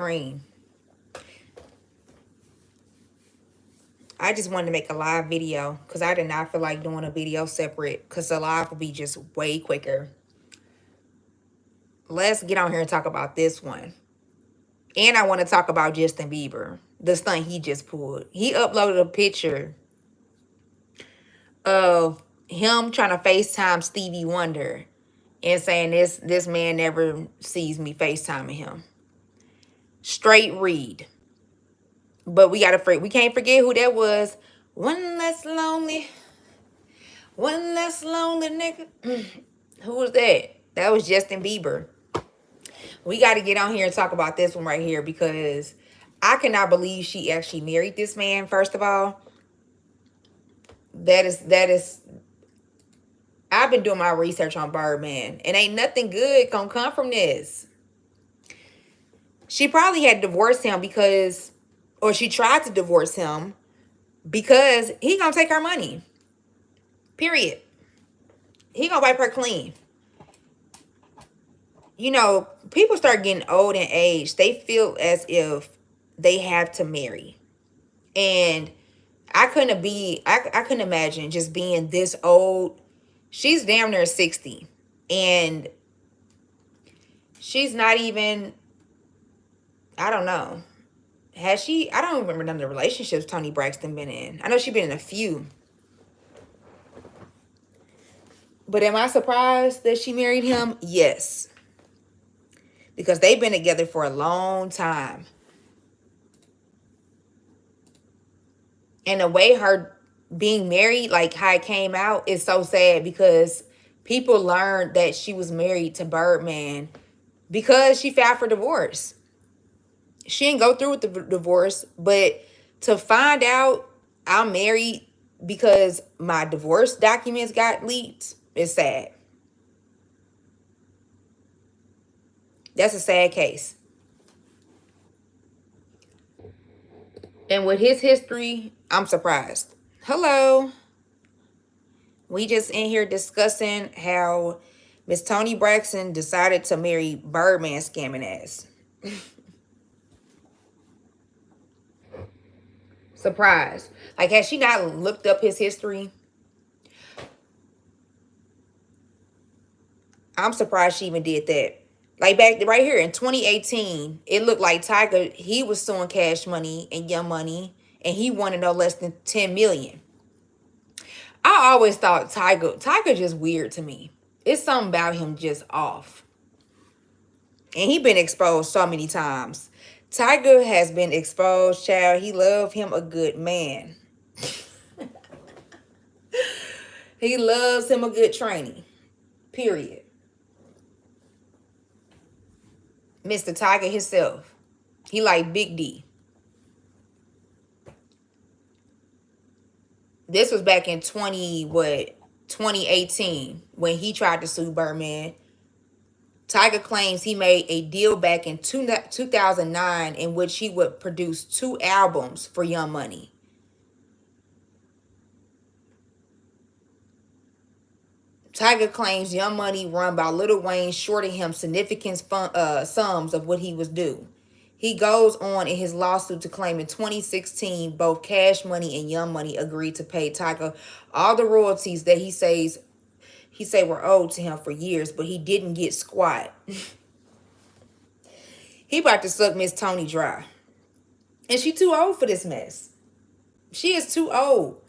screen. I just wanted to make a live video because I did not feel like doing a video separate because the live will be just way quicker. Let's get on here and talk about this one. And I want to talk about Justin Bieber, the stunt he just pulled. He uploaded a picture of him trying to FaceTime Stevie Wonder and saying this man never sees me FaceTiming him. Straight read. But we can't forget who that was. One less lonely nigga. Who was that? That was Justin Bieber. We got to get on here and talk about this one right here because I cannot believe she actually married this man. First of all, that is. I've been doing my research on Birdman, and ain't nothing good gonna come from this. She probably had divorced him because, or she tried to divorce him because he gonna take her money. Period. He gonna wipe her clean. You know, people start getting old in age. They feel as if they have to marry. And I couldn't imagine just being this old. She's damn near 60. And she's not even, I don't know. Has she? I don't remember none of the relationships Toni Braxton been in. I know she's been in a few. But am I surprised that she married him? Yes. Because they've been together for a long time. And the way her being married, like how it came out, is so sad because people learned that she was married to Birdman because she filed for divorce. She didn't go through with the divorce, but to find out I'm married because my divorce documents got leaked is sad. That's a sad case. And with his history, I'm surprised. Hello. We just in here discussing how Miss Toni Braxton decided to marry Birdman scamming ass. Surprised. Like, has she not looked up his history? I'm surprised she even did that. Like back right here in 2018, it looked like Tiger, he was suing Cash Money and Young Money, and he wanted no less than 10 million. I always thought Tiger just weird to me. It's something about him just off. And he been exposed so many times. Tiger has been exposed, child. He loved him a good man. He loves him a good trainee. Period. Mr. Tiger himself. He like Big D. This was back in 2018 when he tried to sue Birdman. Tiger claims he made a deal back in 2009 in which he would produce 2 albums for Young Money. Tiger claims Young Money run by Lil Wayne shorted him significant sums of what he was due. He goes on in his lawsuit to claim in 2016, both Cash Money and Young Money agreed to pay Tiger all the royalties that he say were owed to him for years, but he didn't get squat. He about to suck Miss Toni dry. And she too old for this mess. She is too old.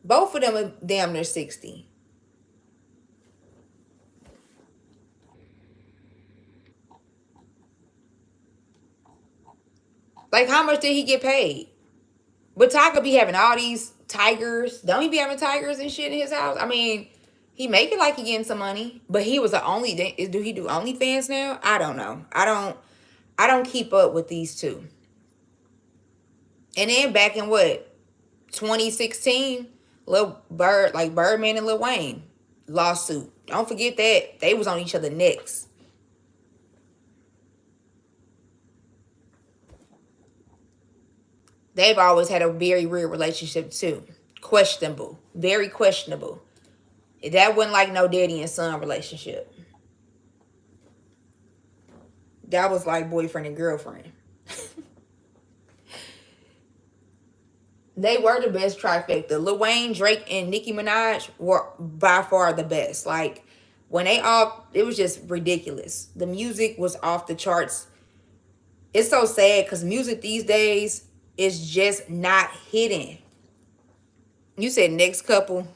Both of them are damn near 60. Like, how much did he get paid? But Tiger be having all these tigers. Don't he be having tigers and shit in his house? I mean, he make it like he getting some money. But he was the only. Do he do OnlyFans now? I don't know. I don't keep up with these two. And then back in what? 2016, Birdman and Lil Wayne lawsuit. Don't forget that. They was on each other's necks. They've always had a very weird relationship too. Questionable. Very questionable. That wasn't like no daddy and son relationship. That was like boyfriend and girlfriend. They were the best trifecta. Lil Wayne, Drake, and Nicki Minaj were by far the best. Like, when they all, it was just ridiculous. The music was off the charts. It's so sad because music these days is just not hitting. You said next couple.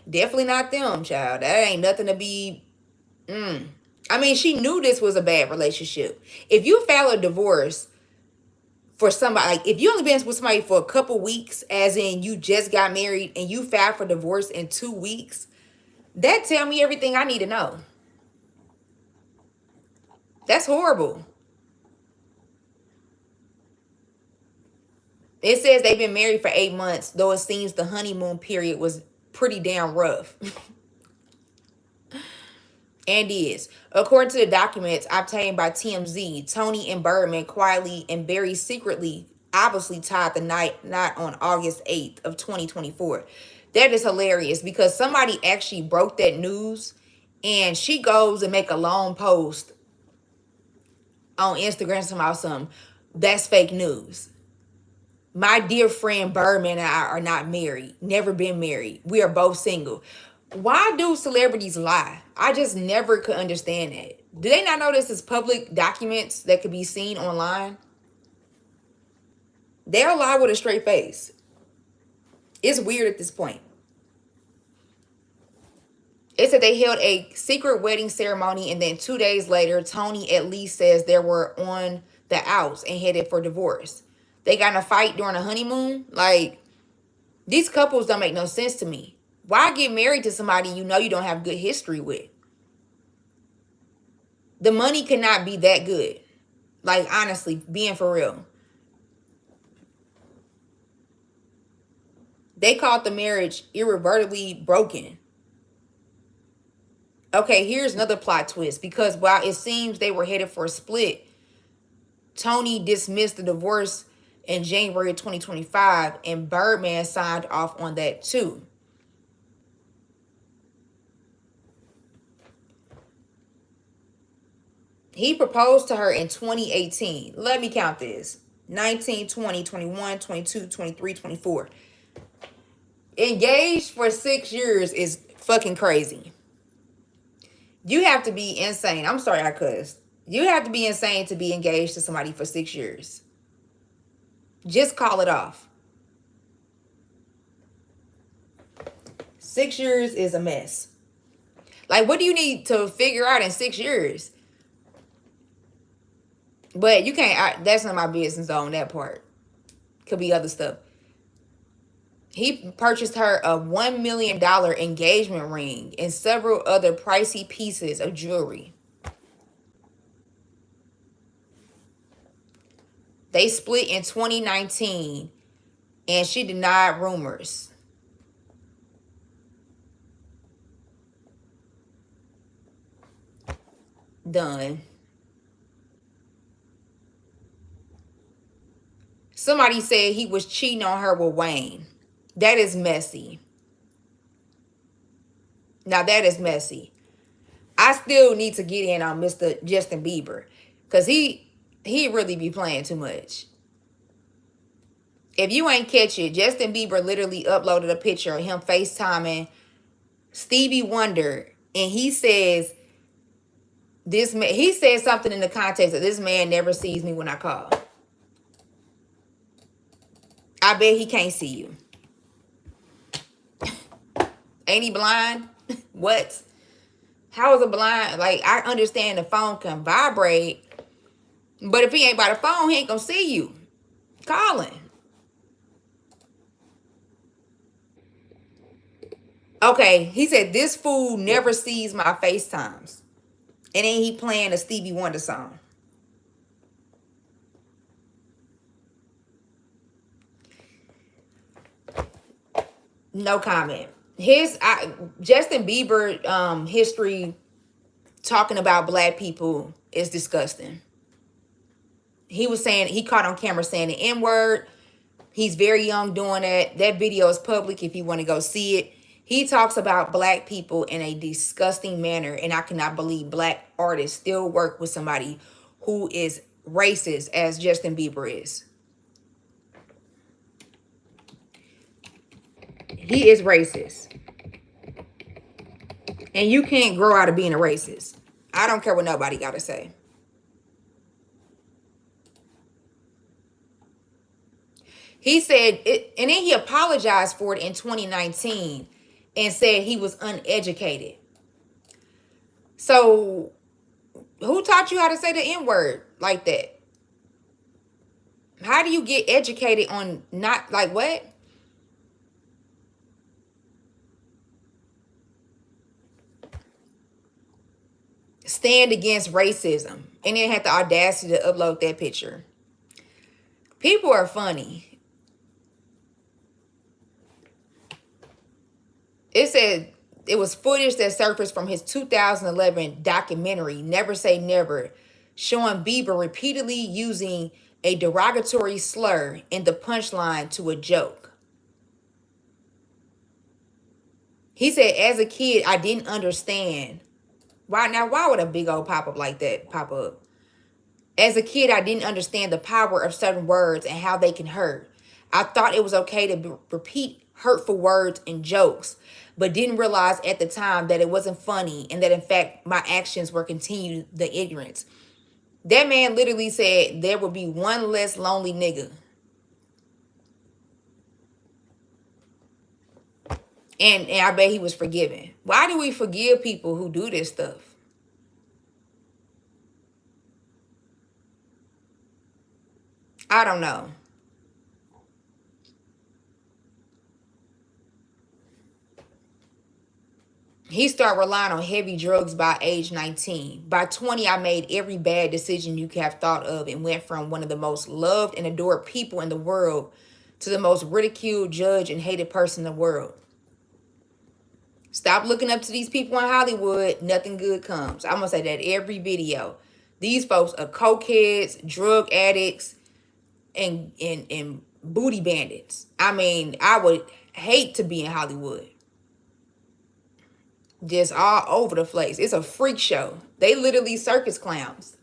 Definitely not them, child. That ain't nothing to be. I mean, she knew this was a bad relationship. If you file a divorce for somebody, like if you only been with somebody for a couple weeks, as in you just got married and you filed for divorce in 2 weeks, that tell me everything I need to know. That's horrible. It says they've been married for 8 months, though it seems the honeymoon period was pretty damn rough. And is. According to the documents obtained by TMZ, Toni and Birdman quietly and very secretly obviously tied the knot on August 8th of 2024. That is hilarious because somebody actually broke that news, and she goes and make a long post on Instagram about something. That's fake news. My dear friend Birdman and I are not married. Never been married. We are both single. Why do celebrities lie? I just never could understand that. Do they not know this is public documents that could be seen online? They'll lie with a straight face. It's weird at this point. It said they held a secret wedding ceremony, and then 2 days later, Toni at least says they were on the outs and headed for divorce. They got in a fight during a honeymoon? Like, these couples don't make no sense to me. Why get married to somebody you know you don't have good history with? The money cannot be that good. Like, honestly, being for real. They called the marriage irreversibly broken. Okay, here's another plot twist. Because while it seems they were headed for a split, Toni dismissed the divorce in January of 2025, and Birdman signed off on that too. He proposed to her in 2018. Let me count this. 19, 20, 21, 22, 23, 24. Engaged for 6 years is fucking crazy. You have to be insane. I'm sorry I cussed. You have to be insane to be engaged to somebody for 6 years. Just call it off. 6 years is a mess. Like, what do you need to figure out in 6 years? But you can't, that's not my business on that part. Could be other stuff. He purchased her a $1 million engagement ring and several other pricey pieces of jewelry. They split in 2019, and she denied rumors. Done. Somebody said he was cheating on her with Wayne. That is messy. Now that is messy. I still need to get in on Mr. Justin Bieber, because he really be playing too much. If you ain't catch it, Justin Bieber literally uploaded a picture of him FaceTiming Stevie Wonder, and he says this man, he said something in the context that this man never sees me when I call. I bet he can't see you. Ain't he blind? What? How is a blind? Like, I understand the phone can vibrate, but if he ain't by the phone, he ain't gonna see you calling. Okay, he said this fool never sees my FaceTimes. And then he playing a Stevie Wonder song. No comment. Justin Bieber history talking about black people is disgusting. He was saying, he caught on camera saying the N-word. He's very young doing that. That video is public if you want to go see it. He talks about black people in a disgusting manner, and I cannot believe black artists still work with somebody who is racist as Justin Bieber is. He is racist. And you can't grow out of being a racist. I don't care what nobody got to say. He said it, and then he apologized for it in 2019 and said he was uneducated. So, who taught you how to say the N-word like that? How do you get educated on not, like, what? Stand against racism. And then had the audacity to upload that picture. People are funny. It said it was footage that surfaced from his 2011 documentary, Never Say Never, showing Bieber repeatedly using a derogatory slur in the punchline to a joke. He said, as a kid, I didn't understand. Why would a big old pop-up like that pop up? As a kid, I didn't understand the power of certain words and how they can hurt. I thought it was okay to repeat hurtful words and jokes, but didn't realize at the time that it wasn't funny and that, in fact, my actions were continuing the ignorance. That man literally said there would be one less lonely nigga. And I bet he was forgiven. Why do we forgive people who do this stuff? I don't know. He started relying on heavy drugs by age 19. By 20, I made every bad decision you could have thought of and went from one of the most loved and adored people in the world to the most ridiculed, judged, and hated person in the world. Stop looking up to these people in Hollywood. Nothing good comes. I'm going to say that every video. These folks are cokeheads, drug addicts, and booty bandits. I mean, I would hate to be in Hollywood. Just all over the place. It's a freak show. They literally circus clowns.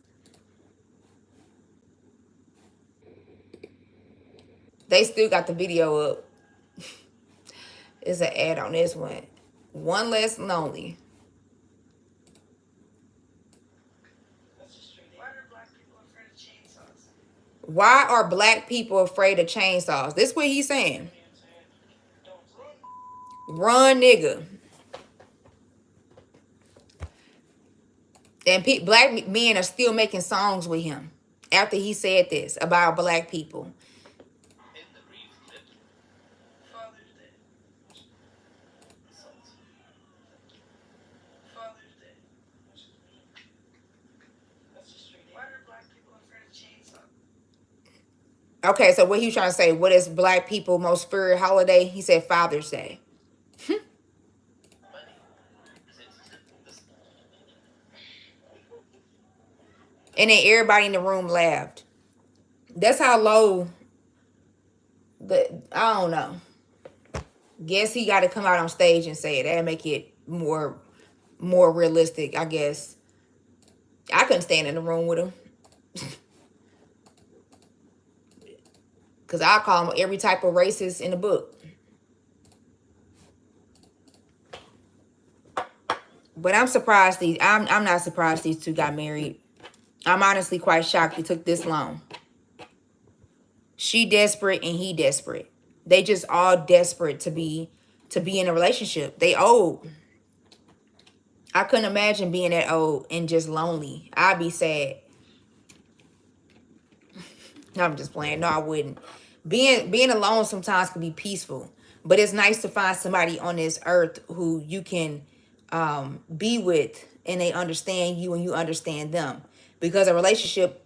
They still got the video up. It's an ad on this one. One less lonely. Why are black people afraid of chainsaws? This is what he's saying. Run, nigga. And black men are still making songs with him after he said this about black people. Okay, so what he was trying to say, what is black people most feared holiday? He said Father's Day. And then everybody in the room laughed. That's how low I don't know. Guess he got to come out on stage and say it. That'd make it more realistic, I guess. I couldn't stand in the room with him. Because I call him every type of racist in the book. But I'm surprised I'm not surprised these two got married. I'm honestly quite shocked it took this long. She desperate and he desperate. They just all desperate to be in a relationship. They old. I couldn't imagine being that old and just lonely. I'd be sad. No, I'm just playing. No, I wouldn't. Being alone sometimes can be peaceful. But it's nice to find somebody on this earth who you can be with and they understand you and you understand them. Because a relationship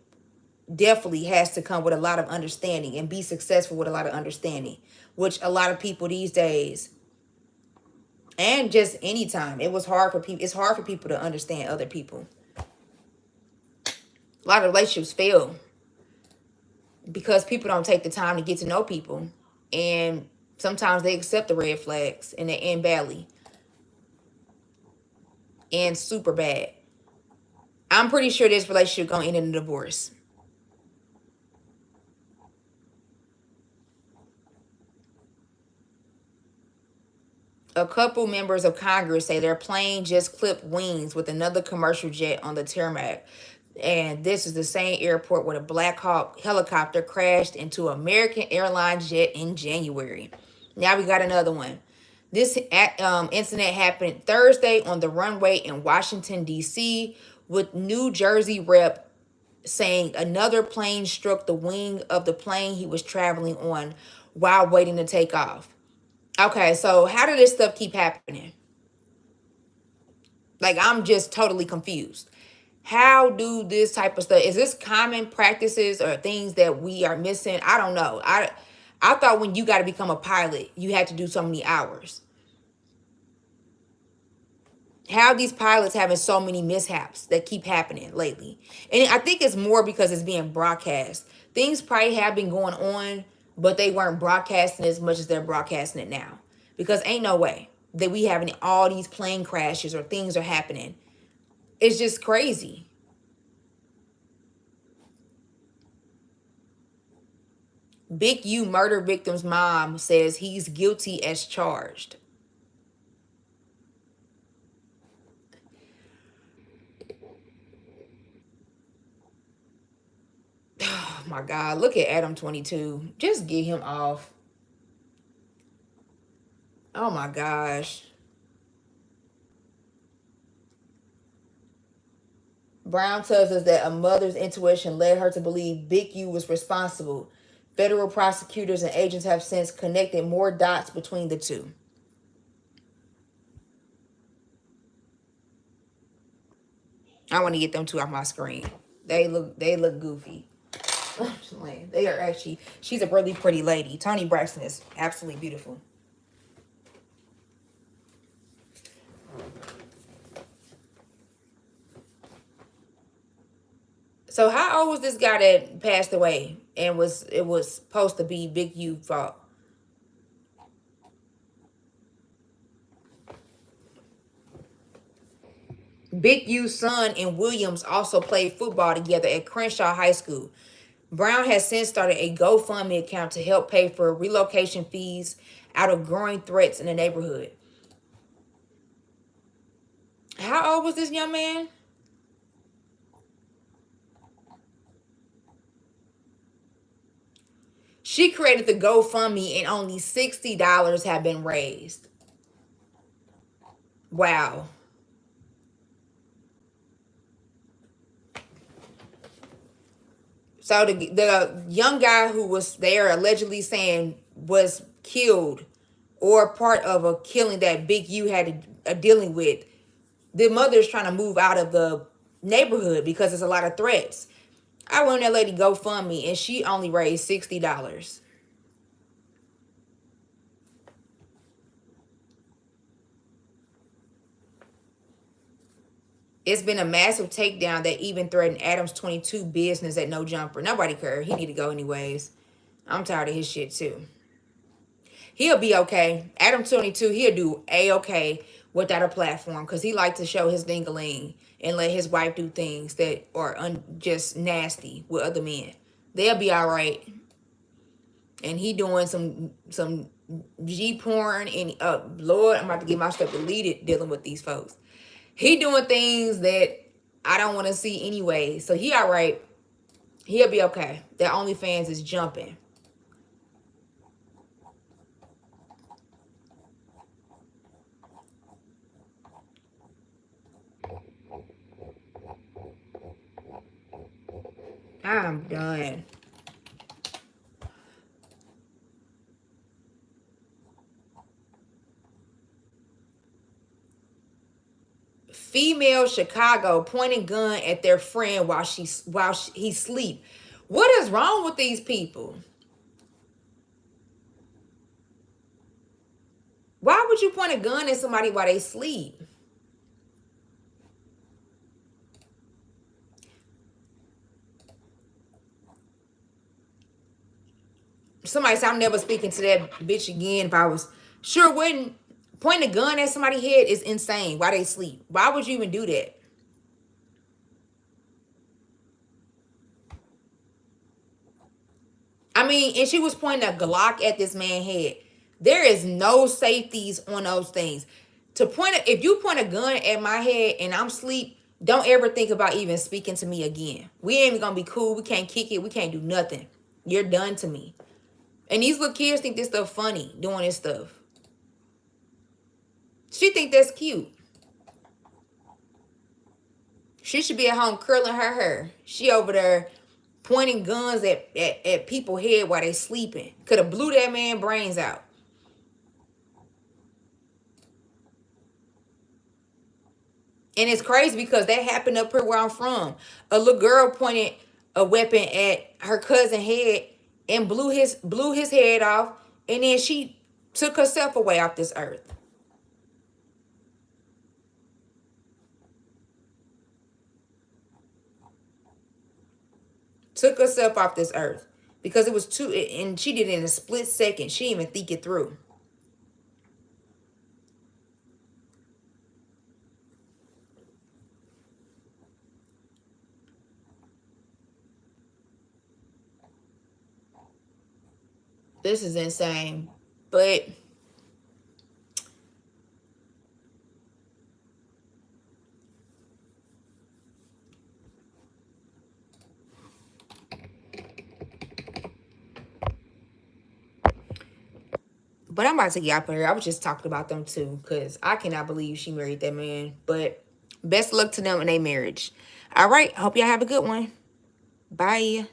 definitely has to come with a lot of understanding and be successful with a lot of understanding, which a lot of people these days and just anytime, it's hard for people to understand other people. A lot of relationships fail because people don't take the time to get to know people, and sometimes they accept the red flags and they end badly and super bad. I'm pretty sure this relationship gonna end in a divorce. A couple members of Congress say their plane just clipped wings with another commercial jet on the tarmac. And this is the same airport where the Black Hawk helicopter crashed into American Airlines jet in January. Now we got another one. This incident happened Thursday on the runway in Washington, D.C., with New Jersey rep saying another plane struck the wing of the plane he was traveling on while waiting to take off. Okay, so how did this stuff keep happening? Like, I'm just totally confused. How do this type of stuff, is this common practices or things that we are missing? I don't know. I thought when you got to become a pilot, you had to do so many hours. How these pilots having so many mishaps that keep happening lately? And I think it's more because it's being broadcast. Things probably have been going on, but they weren't broadcasting as much as they're broadcasting it now. Because ain't no way that we having all these plane crashes or things are happening. It's just crazy. Big U murder victim's mom says he's guilty as charged. Oh my God, look at Adam 22. Just get him off. Oh my gosh. Brown tells us that a mother's intuition led her to believe Big U was responsible. Federal prosecutors and agents have since connected more dots between the two. I want to get them two off my screen. They look goofy. They are actually, she's a really pretty lady. Toni Braxton is absolutely beautiful. So how old was this guy that passed away and it was supposed to be Big U fault? Big U's son and Williams also played football together at Crenshaw High School. Brown has since started a GoFundMe account to help pay for relocation fees out of growing threats in the neighborhood. How old was this young man? She created the GoFundMe and only $60 have been raised. Wow. So the young guy who was there allegedly saying was killed or part of a killing that Big U had dealing with. The mother's trying to move out of the neighborhood because there's a lot of threats. I went on that lady GoFundMe and she only raised $60. It's been a massive takedown that even threatened Adam's 22 business at No Jumper. Nobody cared. He need to go anyways. I'm tired of his shit too. He'll be okay. Adam 22, he'll do A-okay without a platform because he like to show his dingaling and let his wife do things that are just nasty with other men. They'll be all right. And he doing some G porn and Lord, I'm about to get my stuff deleted dealing with these folks. He doing things that I don't want to see anyway. So he all right. He'll be okay. That OnlyFans is jumping. I'm done. Female Chicago pointing gun at their friend while he sleep. What is wrong with these people? Why would you point a gun at somebody while they sleep? Somebody said I'm never speaking to that bitch again. If I was sure wouldn't. Pointing a gun at somebody's head is insane. Why they sleep? Why would you even do that? I mean, and she was pointing a Glock at this man's head. There is no safeties on those things. If you point a gun at my head and I'm asleep, don't ever think about even speaking to me again. We ain't even gonna be cool. We can't kick it. We can't do nothing. You're done to me. And these little kids think this stuff funny, doing this stuff. She think that's cute. She should be at home curling her hair. She over there pointing guns at people's head while they sleeping. Could have blew that man brains out. And it's crazy because that happened up here where I'm from. A little girl pointed a weapon at her cousin's head and blew his head off, and then she took herself away off this earth. Took herself off this earth because it was too, and she did it in a split second. She didn't even think it through. This is insane. But I'm about to get out of here. I was just talking about them too, because I cannot believe she married that man. But best luck to them in their marriage. All right. Hope y'all have a good one. Bye.